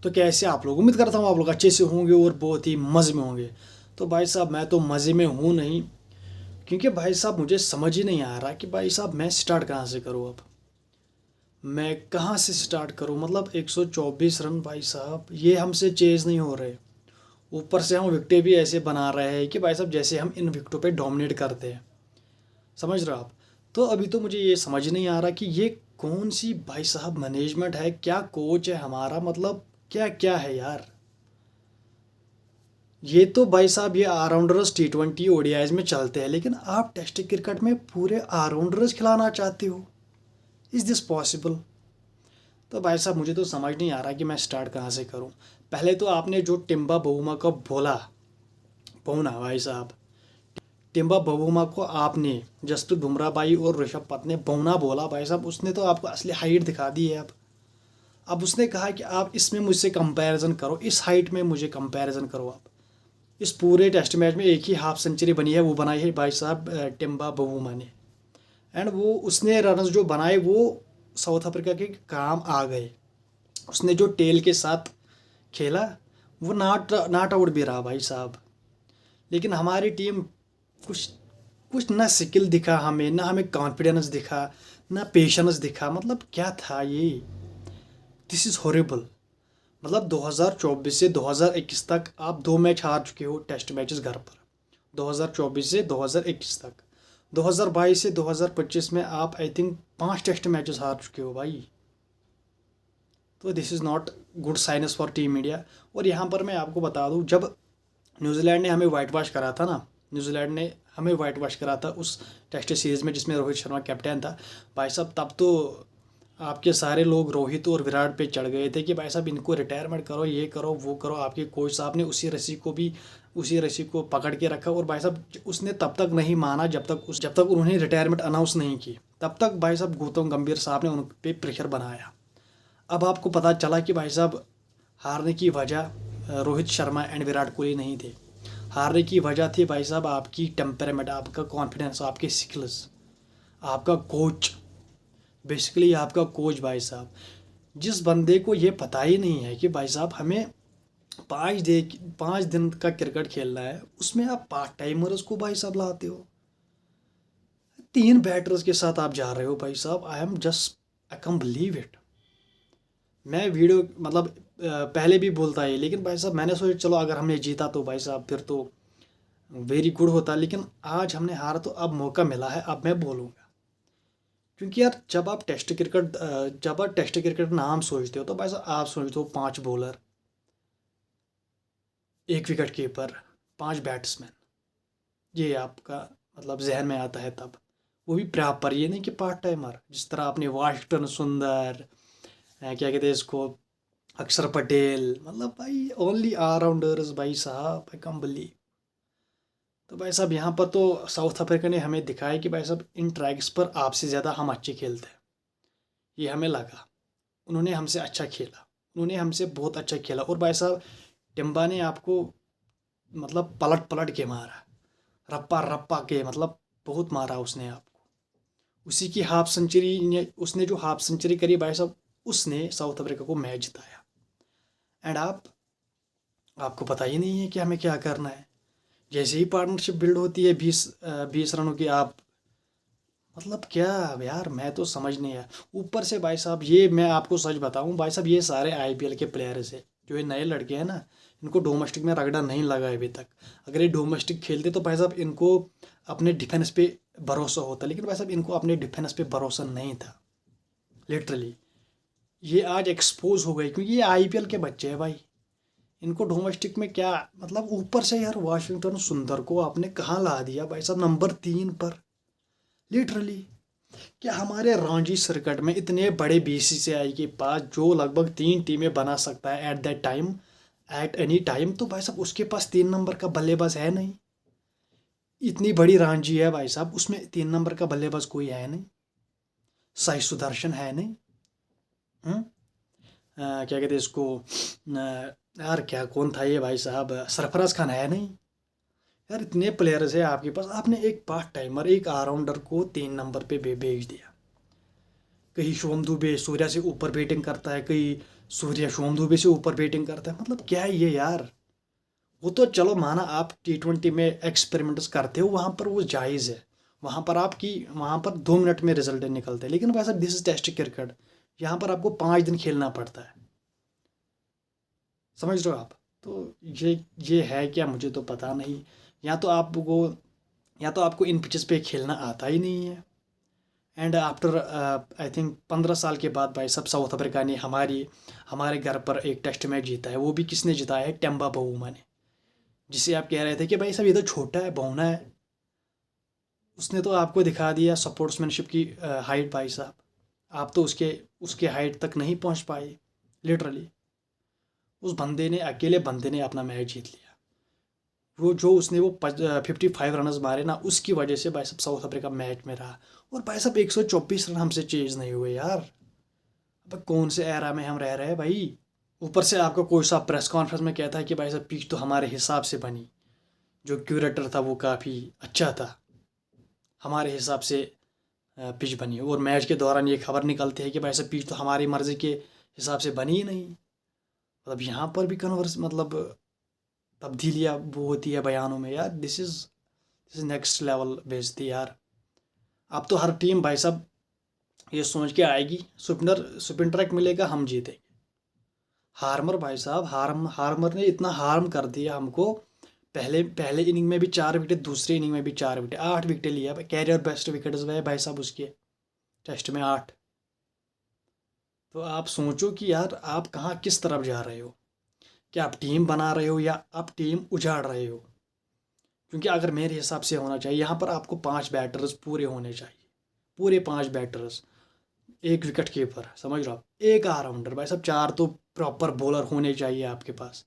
तो कैसे आप लोग, उम्मीद करता हूँ आप लोग अच्छे से होंगे और बहुत ही मज़े में होंगे। तो भाई साहब मैं तो मज़े में हूँ नहीं, क्योंकि भाई साहब मुझे समझ ही नहीं आ रहा कि भाई साहब मैं स्टार्ट कहाँ से करूँ। अब मैं कहाँ से स्टार्ट करूँ, मतलब 124 रन भाई साहब ये हमसे चेज़ नहीं हो रहे। ऊपर से हम विकेटें भी ऐसे बना रहे हैं कि भाई साहब जैसे हम इन विकेटों पे डोमिनेट करते हैं। समझ रहे हो आप। तो अभी तो मुझे ये समझ नहीं आ रहा कि ये कौन सी भाई साहब मैनेजमेंट है, क्या कोच है हमारा, मतलब क्या क्या है यार। ये तो भाई साहब ये ऑलराउंडर्स T20 ओडीआईज में चलते हैं, लेकिन आप टेस्ट क्रिकेट में पूरे ऑलराउंडर्स खिलाना चाहते हो। Is this possible. तो भाई साहब मुझे तो समझ नहीं आ रहा कि मैं स्टार्ट कहाँ से करूँ। पहले तो आपने जो टिम्बा बहुमा का बोला, पौना भाई साहब, टिम्बा बहुमा को आपने जसप्रीत बुमराह भाई और ऋषभ पंत ने बौना बोला भाई साहब, उसने तो आपको असली हाइट दिखा दी है। अब उसने कहा कि आप इसमें मुझसे कंपैरिजन करो, इस हाइट में मुझे कंपैरिजन करो आप। इस पूरे टेस्ट मैच में एक ही हाफ सेंचुरी बनी है, वो बनाई है भाई साहब टिम्बा बहुमा ने। एंड वो उसने रनस जो बनाए वो साउथ अफ्रीका के काम आ गए। उसने जो टेल के साथ खेला वो नॉट नॉट आउट भी रहा भाई साहब। लेकिन हमारी टीम कुछ कुछ ना स्किल दिखा हमें, ना हमें कॉन्फिडेंस दिखा, ना पेशेंस दिखा। मतलब क्या था ये। This is horrible. मतलब 2024 से 2021 तक आप 2 मैच हार चुके हो, टेस्ट मैचेस घर पर। 2024 से 2021 तक, 2022 से 2025 में आप आई थिंक 5 टेस्ट मैचेस हार चुके हो भाई। तो this is not good sinus for team India. और यहाँ पर मैं आपको बता दूँ, जब न्यूजीलैंड ने हमें वाइट वॉश करा था ना, न्यूजीलैंड ने हमें वाइट वॉश करा था उस टेस्ट सीरीज़ में जिसमें रोहित शर्मा कैप्टन था भाई साहब, तब तो आपके सारे लोग रोहित और विराट पे चढ़ गए थे कि भाई साहब इनको रिटायरमेंट करो, ये करो वो करो। आपके कोच साहब ने उसी रस्सी को पकड़ के रखा, और भाई साहब उसने तब तक नहीं माना जब तक उन्होंने रिटायरमेंट अनाउंस नहीं की। तब तक भाई साहब गौतम गंभीर साहब ने उन पे प्रेशर बनाया। अब आपको पता चला कि भाई साहब हारने की वजह रोहित शर्मा एंड विराट कोहली नहीं थे। हारने की वजह थी भाई साहब आपकी टेम्परामेंट, आपका कॉन्फिडेंस, आपके स्किल्स, आपका कोच। बेसिकली आपका कोच भाई साहब, जिस बंदे को ये पता ही नहीं है कि भाई साहब हमें 5 दिन का क्रिकेट खेलना है, उसमें आप पार्ट टाइमर्स को भाई साहब लाते हो। 3 बैटर्स के साथ आप जा रहे हो भाई साहब। I am just I can believe it. मैं वीडियो मतलब पहले भी बोलता है, लेकिन भाई साहब मैंने सोचा चलो अगर हमने जीता तो भाई साहब फिर तो वेरी गुड होता। लेकिन आज हमने हारा तो अब मौका मिला है, अब मैं बोलूँगा। क्योंकि यार जब आप टेस्ट क्रिकेट नाम सोचते हो तो भाई साहब आप सोचते हो 5 बॉलर, 1 विकेट कीपर, 5 बैट्समैन, ये आपका मतलब जहन में आता है तब। वो भी प्रॉपर, ये नहीं कि पार्ट टाइमर जिस तरह आपने वाशिंगटन सुंदर, क्या कहते हैं इसको, अक्षर पटेल, मतलब भाई ओनली ऑलराउंडर्स भाई साहब, आई कैन बिलीव। तो भाई साहब यहाँ पर तो साउथ अफ्रीका ने हमें दिखाया कि भाई साहब इन ट्रैक्स पर आपसे ज़्यादा हम अच्छे खेलते हैं। ये हमें लगा। उन्होंने हमसे अच्छा खेला, उन्होंने हमसे बहुत अच्छा खेला। और भाई साहब टिम्बा ने आपको मतलब पलट पलट के मारा, रप्पा रप्पा के, मतलब बहुत मारा उसने आपको। उसी की हाफ सेंचुरी ने, उसने जो हाफ सेंचुरी करी भाई साहब, उसने साउथ अफ्रीका को मैच जिताया। एंड आपको पता ही नहीं है कि हमें क्या करना है। जैसे ही पार्टनरशिप बिल्ड होती है 20 रनों की, आप मतलब क्या यार, मैं तो समझ नहीं आया। ऊपर से भाई साहब ये मैं आपको सच बताऊं भाई साहब, ये सारे आईपीएल के प्लेयर्स है, जो ये नए लड़के हैं ना, इनको डोमेस्टिक में रगड़ा नहीं लगा है अभी तक। अगर ये डोमेस्टिक खेलते तो भाई साहब इनको अपने डिफेंस पे भरोसा होता, लेकिन भाई साहब इनको अपने डिफेंस पे भरोसा नहीं था। लिटरली ये आज एक्सपोज हो गए, क्योंकि ये आईपीएल के बच्चे हैं भाई। इनको डोमेस्टिक में क्या मतलब। ऊपर से यार वाशिंगटन सुंदर को आपने कहाँ ला दिया भाई साहब, नंबर 3 पर। लिटरली क्या हमारे रणजी सर्किट में इतने बड़े बीसीसीआई के पास, जो लगभग 3 टीमें बना सकता है at that time, at any time, तो भाई साहब उसके पास 3 नंबर का बल्लेबाज है नहीं। इतनी बड़ी रणजी है भाई साहब, उसमें 3 नंबर का बल्लेबाज कोई है नहीं। साई सुदर्शन है नहीं। हम्म? क्या कहते हैं इसको, यार क्या कौन था ये भाई साहब, सरफराज खान है नहीं। यार इतने प्लेयर्स है आपके पास, आपने एक पार्ट टाइमर, एक ऑलराउंडर को 3 नंबर पे भेज दिया। कहीं शिवम दुबे सूर्या से ऊपर बैटिंग करता है, कहीं सूर्या शिवम दुबे से ऊपर बैटिंग करता है। मतलब क्या है ये यार। वो तो चलो माना आप T20 में एक्सपेरिमेंट्स करते हो, वहाँ पर वो जायज़ है, वहाँ पर 2 मिनट में रिजल्ट निकलते हैं। लेकिन वैसा दिस इज टेस्ट क्रिकेट, यहाँ पर आपको 5 दिन खेलना पड़ता है। समझ रहे हो आप। तो ये है क्या, मुझे तो पता नहीं। या तो आपको या तो आपको इन पिचेस पे खेलना आता ही नहीं है। एंड आफ्टर आई थिंक 15 साल के बाद भाई साहब साउथ अफ्रीका ने हमारे घर पर एक टेस्ट मैच जीता है। वो भी किसने जिताया है, टेम्बा बवुमा ने, जिसे आप कह रहे थे कि भाई साहब ये तो छोटा है, बौना है। उसने तो आपको दिखा दिया स्पोर्ट्समैनशिप की हाइट भाई साहब। आप तो उसके उसके हाइट तक नहीं पहुंच पाए लिटरली। उस बंदे ने, अकेले बंदे ने अपना मैच जीत लिया। वो जो उसने वो 55 रन मारे ना, उसकी वजह से भाई साहब साउथ अफ्रीका मैच में रहा। और भाई साहब 124 रन हमसे चेज नहीं हुए यार। अब कौन से एरा में हम रह रहे हैं भाई। ऊपर से आपका कोई सा प्रेस कॉन्फ्रेंस में कहता है कि भाई साहब पिच तो हमारे हिसाब से बनी, जो क्यूरेटर था वो काफ़ी अच्छा था, हमारे हिसाब से पिच बनी। और मैच के दौरान ये खबर निकलती है कि भाई साहब पिच तो हमारी मर्ज़ी के हिसाब से बनी ही नहीं। मतलब यहाँ पर भी कन्वर्स मतलब तब्दीलियाँ वो होती है बयानों में यार। दिस इज नेक्स्ट लेवल बेइज्जती यार। अब तो हर टीम भाई साहब ये सोच के आएगी स्पिन ट्रैक मिलेगा हम जीतेंगे। हार्मर भाई साहब, हार्मर ने इतना हार्म कर दिया हमको। पहले पहले इनिंग में भी 4 विकेट, दूसरी इनिंग में भी 4 विकेट, 8 विकेट लिया। कैरियर बेस्ट विकेट गए भाई साहब उसके टेस्ट में 8। तो आप सोचो कि यार आप कहाँ किस तरफ जा रहे हो। क्या आप टीम बना रहे हो या आप टीम उजाड़ रहे हो। क्योंकि अगर मेरे हिसाब से होना चाहिए, यहाँ पर आपको 5 बैटर्स पूरे होने चाहिए, पूरे 5 बैटर्स, एक विकेट कीपर, समझ रहे हो आप, एक ऑलराउंडर। भाई साहब 4 तो प्रॉपर बॉलर होने चाहिए आपके पास,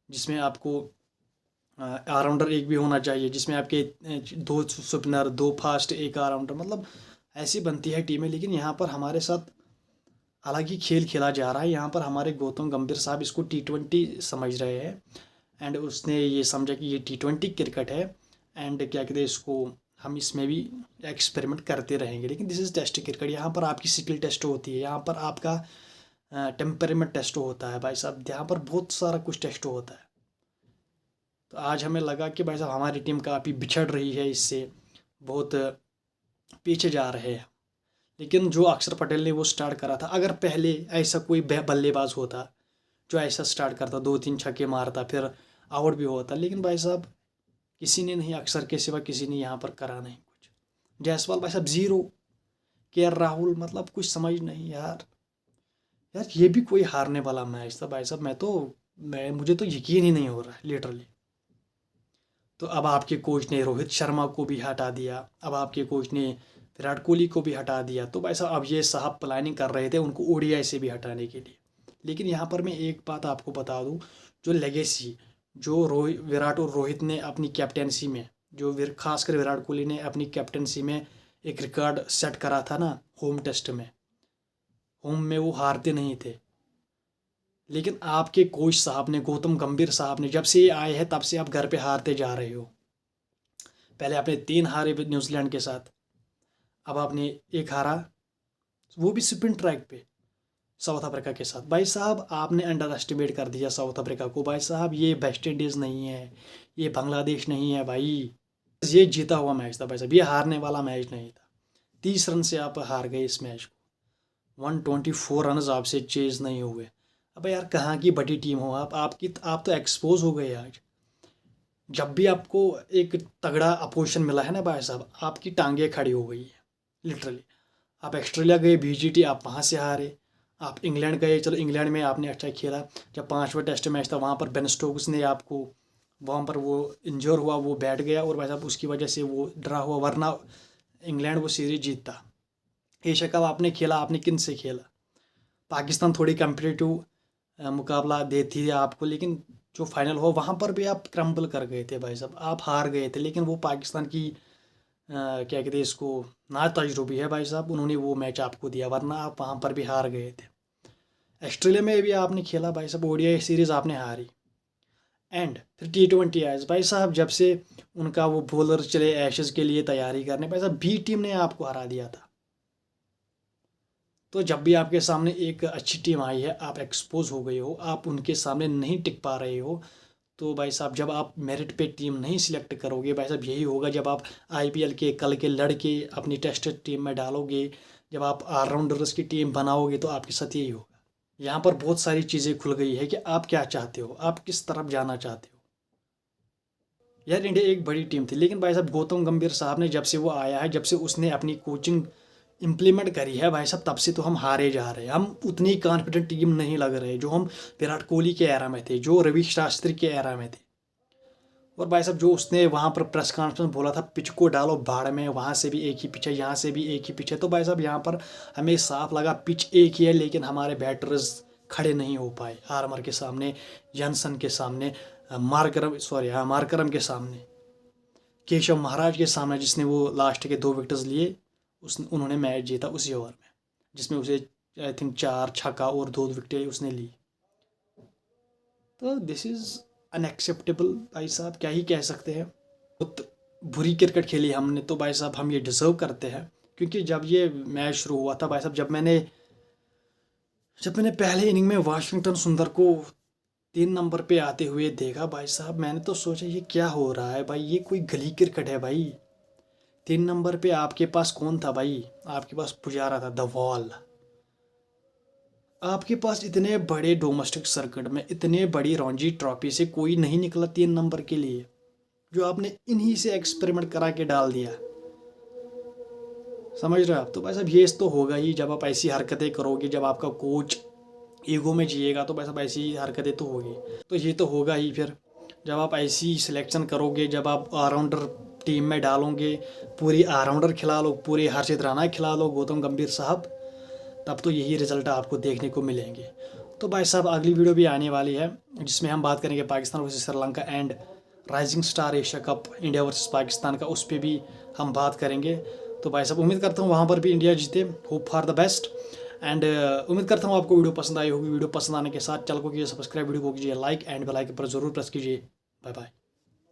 जिसमें आपको ऑलराउंडर एक भी होना चाहिए, जिसमें आपके 2 स्पिनर, 2 फास्ट, एक ऑलराउंडर। मतलब ऐसी बनती है टीमें। लेकिन यहाँ पर हमारे साथ अलग ही खेल खेला जा रहा है। यहाँ पर हमारे गौतम गंभीर साहब इसको T20 समझ रहे हैं। एंड उसने ये समझा कि ये T20 क्रिकेट है, एंड क्या कहते हैं इसको, हम इसमें भी एक्सपेरिमेंट करते रहेंगे। लेकिन दिस इज़ टेस्ट क्रिकेट। यहाँ पर आपकी स्किल टेस्ट होती है, यहाँ पर आपका टेम्परेमेंट टेस्ट होता है भाई साहब, यहाँ पर बहुत सारा कुछ टेस्ट होता है। तो आज हमें लगा कि भाई साहब हमारी टीम काफ़ी बिछड़ रही है, इससे बहुत पीछे जा रहे हैं। लेकिन जो अक्षर पटेल ने वो स्टार्ट करा था, अगर पहले ऐसा कोई बल्लेबाज होता जो ऐसा स्टार्ट करता, 2-3 छक्के मारता, फिर आउट भी होता। लेकिन भाई साहब किसी ने नहीं, अक्षर के सिवा किसी ने यहाँ पर करा नहीं कुछ। जायसवाल भाई साहब 0, KL राहुल, मतलब कुछ समझ नहीं यार। यार ये भी कोई हारने वाला मैच था भाई साहब। मुझे तो यकीन ही नहीं हो रहा है लिटरली। तो अब आपके कोच ने रोहित शर्मा को भी हटा दिया, अब आपके कोच ने विराट कोहली को भी हटा दिया। तो भाई साहब अब ये साहब प्लानिंग कर रहे थे उनको ODI से भी हटाने के लिए। लेकिन यहाँ पर मैं एक बात आपको बता दूँ, जो लेगेसी जो विराट और रोहित ने अपनी कैप्टेंसी में, खासकर विराट कोहली ने अपनी कैप्टेंसी में एक रिकॉर्ड सेट करा था ना, होम टेस्ट में, होम में वो हारते नहीं थे। लेकिन आपके कोच साहब ने, गौतम गंभीर साहब ने, जब से ये आए हैं तब से आप घर पे हारते जा रहे हो। पहले आपने 3 हारे न्यूजीलैंड के साथ, अब आपने एक हारा, वो भी स्पिन ट्रैक पे साउथ अफ्रीका के साथ। भाई साहब आपने अंडर एस्टिमेट कर दिया साउथ अफ्रीका को। भाई साहब ये वेस्ट इंडीज़ नहीं है, ये बांग्लादेश नहीं है भाई। ये जीता हुआ मैच था भाई साहब, ये हारने वाला मैच नहीं था। 30 रन से आप हार गए इस मैच को, 124 रन आपसे चेज नहीं हुए। अब यार कहाँ की बड़ी टीम हो आप तो एक्सपोज हो गए आज। जब भी आपको एक तगड़ा अपोजिशन मिला है ना भाई साहब, आपकी टांगे खड़ी हो गई है लिटरली। आप ऑस्ट्रेलिया गए BGT, आप वहाँ से हारे। आप इंग्लैंड गए, चलो इंग्लैंड में आपने अच्छा खेला। जब 5वां टेस्ट मैच था वहाँ पर बेन स्टोक्स ने आपको, वहाँ पर वो इंजर हुआ, वो बैठ गया, और भाई साहब उसकी वजह से वो ड्रा हुआ, वरना इंग्लैंड वो सीरीज जीतता। एशिया कप आपने खेला, आपने किन से खेला। पाकिस्तान थोड़ी कम्पिटिटिव मुकाबला देती है आपको, लेकिन जो फाइनल हुआ वहाँ पर भी आप क्रम्बल कर गए थे भाई साहब, आप हार गए थे। लेकिन वो पाकिस्तान की क्या कहते हैं इसको, ना तजुर्बी है भाई साहब, उन्होंने वो मैच आपको दिया, वरना आप वहाँ पर भी हार गए थे। ऑस्ट्रेलिया में भी आपने खेला भाई साहब, ODI सीरीज़ आपने हारी। एंड फिर T20 आया भाई साहब, जब से उनका वो बॉलर चले एशेज़ के लिए तैयारी करने, भाई साहब B टीम ने आपको हरा दिया था। तो जब भी आपके सामने एक अच्छी टीम आई है, आप एक्सपोज हो गए हो, आप उनके सामने नहीं टिक पा रहे हो, तो भाई साहब जब आप मेरिट पे टीम नहीं सिलेक्ट करोगे, भाई साहब यही होगा जब आप आईपीएल के कल के लड़के अपनी टेस्ट टीम में डालोगे, जब आप ऑलराउंडर्स की टीम बनाओगे तो आपके साथ यही होगा। यहाँ पर बहुत सारी चीज़ें खुल गई है कि आप क्या चाहते हो, आप किस तरफ जाना चाहते हो। यार इंडिया एक बड़ी टीम थी, लेकिन भाई साहब गौतम गंभीर साहब ने जब से वो आया है, जब से उसने अपनी कोचिंग इम्प्लीमेंट करी है, भाई साहब तब से तो हम हारे जा रहे हैं। हम उतनी कॉन्फिडेंट टीम नहीं लग रहे जो हम विराट कोहली के एरा में थे, जो रवि शास्त्री के एरा में थे। और भाई साहब जो उसने वहाँ पर प्रेस कॉन्फ्रेंस बोला था, पिच को डालो भाड़ में, वहाँ से भी एक ही पिच है, यहाँ से भी एक ही पिच है। तो भाई साहब यहाँ पर हमें साफ लगा पिच एक ही है, लेकिन हमारे बैटर्स खड़े नहीं हो पाए आर्मर के सामने, जॉनसन के सामने, मार्करम के सामने, केशव महाराज के सामने, जिसने वो लास्ट के 2 विकेट्स लिए, उन्होंने मैच जीता उसी ओवर में, जिसमें उसे आई थिंक 4 छक्का और 2 विकेटें उसने ली। तो दिस इज़ अनएक्सेप्टेबल भाई साहब, क्या ही कह सकते हैं। बहुत बुरी क्रिकेट खेली हमने, तो भाई साहब हम ये डिज़र्व करते हैं। क्योंकि जब ये मैच शुरू हुआ था भाई साहब, जब मैंने पहले इनिंग में वाशिंगटन सुंदर को 3 नंबर पे आते हुए देखा, भाई साहब मैंने तो सोचा ये क्या हो रहा है भाई, ये कोई गली क्रिकेट है भाई। 3 नंबर पे आपके पास कौन था भाई, आपके पास पुजारा था, द वॉल। आपके पास इतने बड़े डोमेस्टिक सर्किट में, इतने बड़ी रणजी ट्रॉफी से कोई नहीं निकला 3 नंबर के लिए, जो आपने इन्हीं से एक्सपेरिमेंट करा के डाल दिया। समझ रहे हो आप। तो भाई साहब ये तो होगा ही, जब आप ऐसी हरकतें करोगे, जब आपका कोच ईगो में जिएगा, तो भाई साहब ऐसी हरकतें तो होगी। तो ये तो होगा ही फिर, जब आप ऐसी सिलेक्शन करोगे, जब आप ऑलराउंडर टीम में डालोगे, पूरी ऑलराउंडर खिला लो, पूरे हर्षित राणा खिला लो, गौतम गंभीर साहब, तब तो यही रिजल्ट आपको देखने को मिलेंगे। तो भाई साहब अगली वीडियो भी आने वाली है, जिसमें हम बात करेंगे Pakistan versus Sri Lanka and rising star Asia cup India versus Pakistan का, उस पर भी हम बात करेंगे। तो भाई साहब उम्मीद करता हूँ वहाँ पर भी इंडिया जीते, hope for the best. And उम्मीद करता हूँ आपको वीडियो पसंद आई होगी। वीडियो पसंद आने के साथ चैनल को कीजिए सब्सक्राइब, वीडियो को कीजिए लाइक एंड बेल आइकन पर जरूर प्रेस कीजिए। Bye bye.